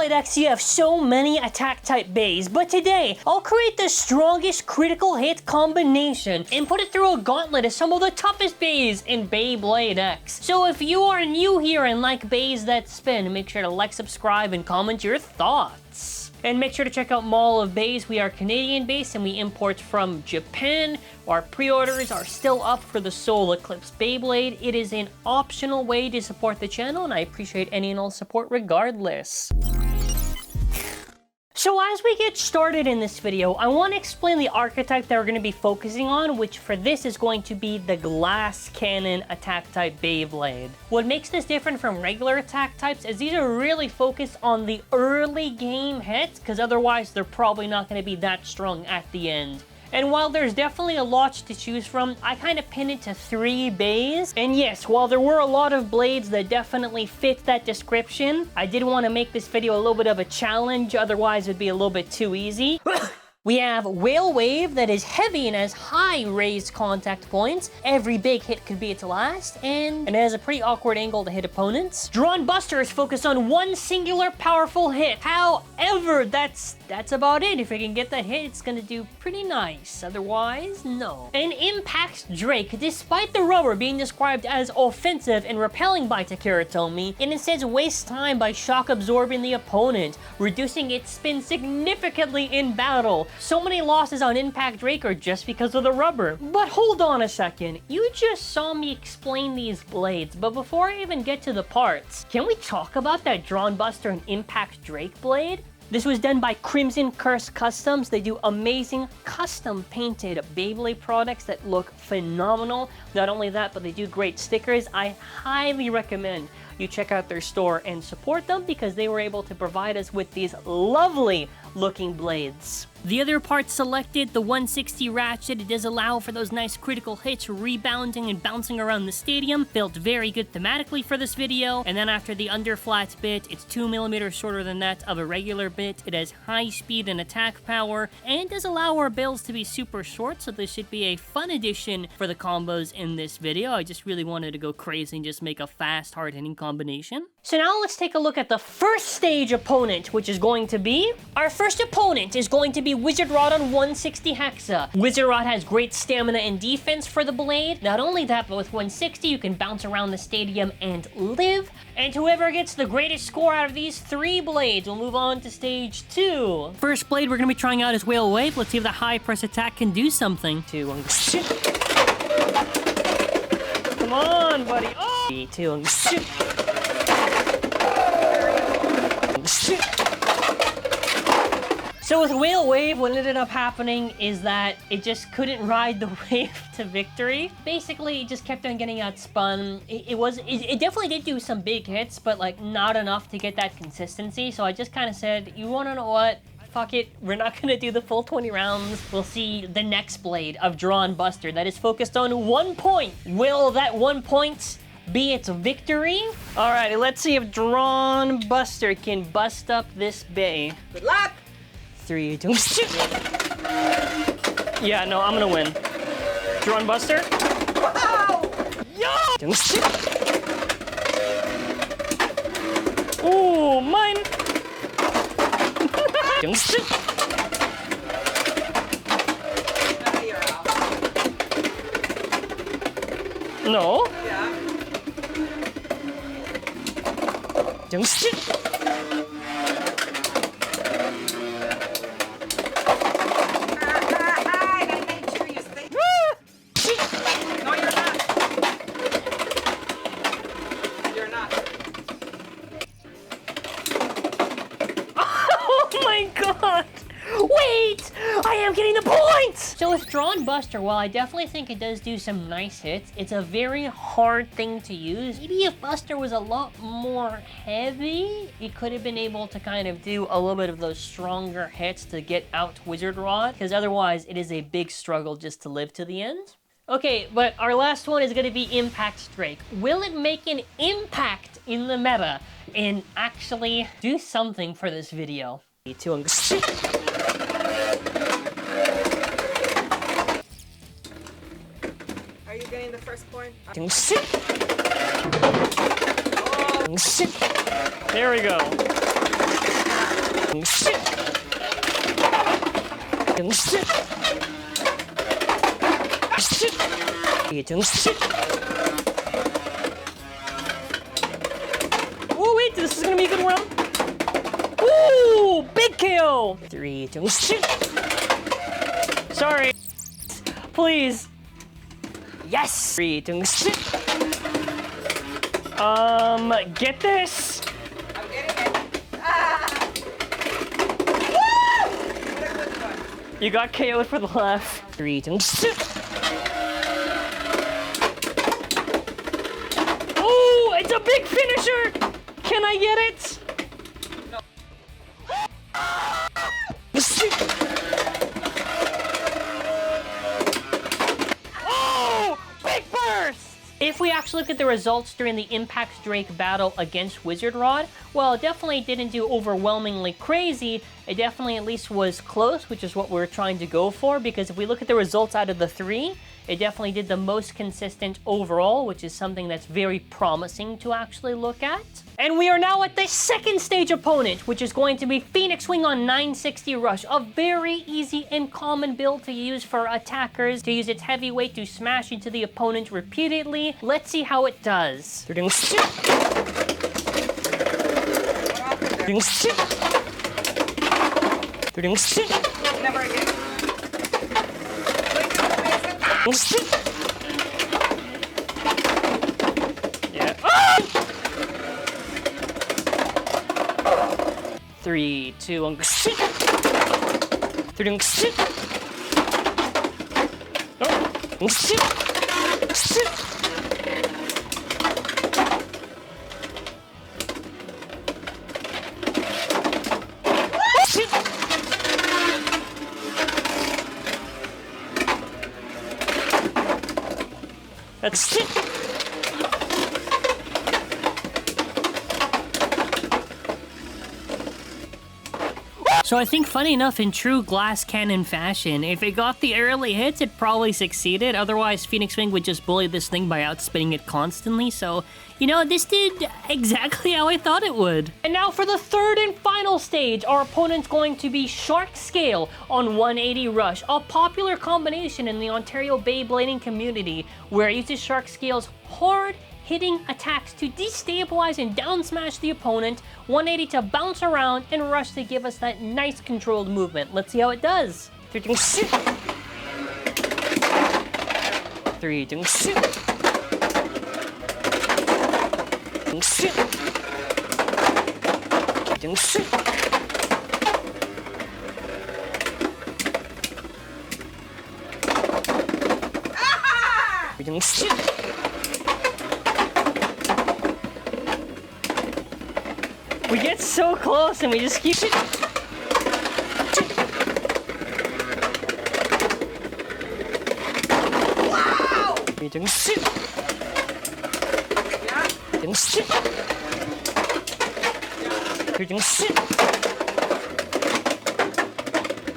Beyblade X, you have so many attack type bays, but today, I'll create the strongest critical hit combination and put it through a gauntlet of some of the toughest bays in Beyblade X. So if you are new here and like bays that spin, make sure to like, subscribe, and comment your thoughts. And make sure to check out Mall of Bays. We are Canadian based and we import from Japan. Our pre-orders are still up for the Soul Eclipse Beyblade. It is an optional way to support the channel and I appreciate any and all support regardless. So as we get started in this video, I want to explain the archetype that we're going to be focusing on, which for this is going to be the glass cannon attack type Beyblade. What makes this different from regular attack types is these are really focused on the early game hits, because otherwise they're probably not going to be that strong at the end. And while there's definitely a lot to choose from, I kind of pinned it to 3 bays. And yes, while there were a lot of blades that definitely fit that description, I did want to make this video a little bit of a challenge, otherwise it'd be a little bit too easy. We have Whale Wave that is heavy and has high raised contact points. Every big hit could be its last, and it has a pretty awkward angle to hit opponents. Drawn Buster is focused on one singular powerful hit. However, that's about it. If it can get that hit, it's gonna do pretty nice. Otherwise, no. And Impact Drake, despite the rubber being described as offensive and repelling by Takara Tomy, it instead wastes time by shock absorbing the opponent, reducing its spin significantly in battle. So many losses on Impact Drake are just because of the rubber. But hold on a second, you just saw me explain these blades, but before I even get to the parts, can we talk about that Drawn Buster and Impact Drake blade? This was done by CrimsonCursedCustoms. They do amazing custom painted Beyblade products that look phenomenal. Not only that, but they do great stickers. I highly recommend you check out their store and support them because they were able to provide us with these lovely looking blades. The other parts selected, the 160 ratchet, it does allow for those nice critical hits, rebounding and bouncing around the stadium. Felt very good thematically for this video. And then after the underflat bit, it's 2mm shorter than that of a regular bit. It has high speed and attack power, and does allow our bills to be super short, so this should be a fun addition for the combos in this video. I just really wanted to go crazy and just make a fast, hard-hitting combination. So now let's take a look at the first stage opponent, which is going to be... Our first opponent is going to be Wizard Rod on 160 Hexa. Wizard Rod has great stamina and defense for the blade. Not only that, but with 160, you can bounce around the stadium and live. And whoever gets the greatest score out of these 3 blades will move on to stage 2. First blade we're going to be trying out is Whale Wave. Let's see if the high press attack can do something. 2, 1, shit. Come on, buddy. Oh! 2, 1, shit. So with Whale Wave, what ended up happening is that it just couldn't ride the wave to victory. Basically, it just kept on getting outspun. It definitely did do some big hits, but like not enough to get that consistency. So I just kind of said, you wanna know what? Fuck it, we're not gonna do the full 20 rounds. We'll see the next blade of Drawn Buster that is focused on 1 point. Will that 1 point be its victory? Alrighty, let's see if Drawn Buster can bust up this bay. Good luck! 3, 2, shoot! Yeah, no, I'm gonna win. Drawn Buster? Wow! Yo! Ooh, mine! You're out. No? Yeah. I gotta make sure you stay. No, you're not. You're not. Oh my god! Wait! I am getting the point! So with Drawn Buster, while I definitely think it does do some nice hits, it's a very hard thing to use. Maybe if Buster was a lot more heavy, it could have been able to kind of do a little bit of those stronger hits to get out Wizard Rod, because otherwise it is a big struggle just to live to the end. Okay, but our last one is going to be Impact Drake. Will it make an impact in the meta and actually do something for this video? Are you getting the first point? There we go. Oh wait, this is gonna be a good round. Ooh, big KO. 3, 2, sorry. Please. Yes. 3, 2, get this. I'm getting it. Ah! Woo! What a good one. You got KO'd for the laugh. 3, 2, oh, it's a big finisher. Can I get it? No. Oh, big burst! If we actually look at the results during the Impact Drake battle against Wizard Rod, well, it definitely didn't do overwhelmingly crazy. It definitely at least was close, which is what we're trying to go for, because if we look at the results out of the 3, it definitely did the most consistent overall, which is something that's very promising to actually look at. And we are now at the second stage opponent, which is going to be Phoenix Wing on 960 Rush, a very easy and common build to use for attackers, to use its heavy weight to smash into the opponent repeatedly. Let's see how it does. What happened there? Never again. Yeah. Ah! 3, 2, 1. 3, That's it. So I think, funny enough, in true glass cannon fashion, if it got the early hits, it probably succeeded. Otherwise, Phoenix Wing would just bully this thing by outspinning it constantly. So, you know, this did exactly how I thought it would. And now for the third and final stage, our opponent's going to be Shark Scale on 180 Rush, a popular combination in the Ontario Beyblading community, where it uses Shark Scale's hard hitting attacks to destabilize and down smash the opponent, 180 to bounce around, and Rush to give us that nice controlled movement. Let's see how it does. 3, 2, we get so close and we just keep it. Wow!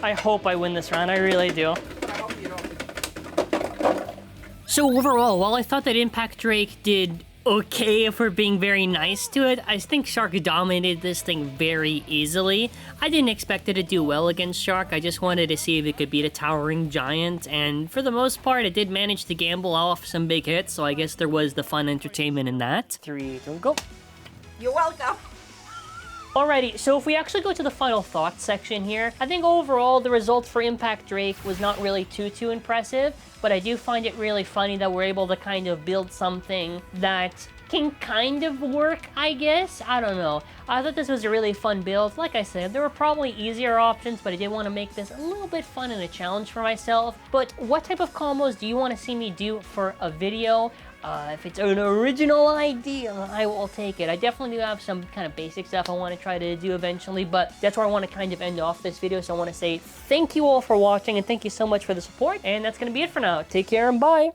I hope I win this round, I really do. I hope you don't. So overall, while I thought that Impact Drake did okay if we're being very nice to it, I think Shark dominated this thing very easily. I didn't expect it to do well against Shark. I just wanted to see if it could beat a towering giant, and for the most part, it did manage to gamble off some big hits, so I guess there was the fun entertainment in that. 3, 2, go. You're welcome. Alrighty, so if we actually go to the final thoughts section here, I think overall the result for Impact Drake was not really too impressive, but I do find it really funny that we're able to kind of build something that can kind of work, I guess. I don't know. I thought this was a really fun build. Like I said, there were probably easier options, but I did want to make this a little bit fun and a challenge for myself. But what type of combos do you want to see me do for a video? If it's an original idea, I will take it. I definitely do have some kind of basic stuff I want to try to do eventually, but that's where I want to kind of end off this video. So I want to say thank you all for watching, and thank you so much for the support, and that's going to be it for now. Take care and bye!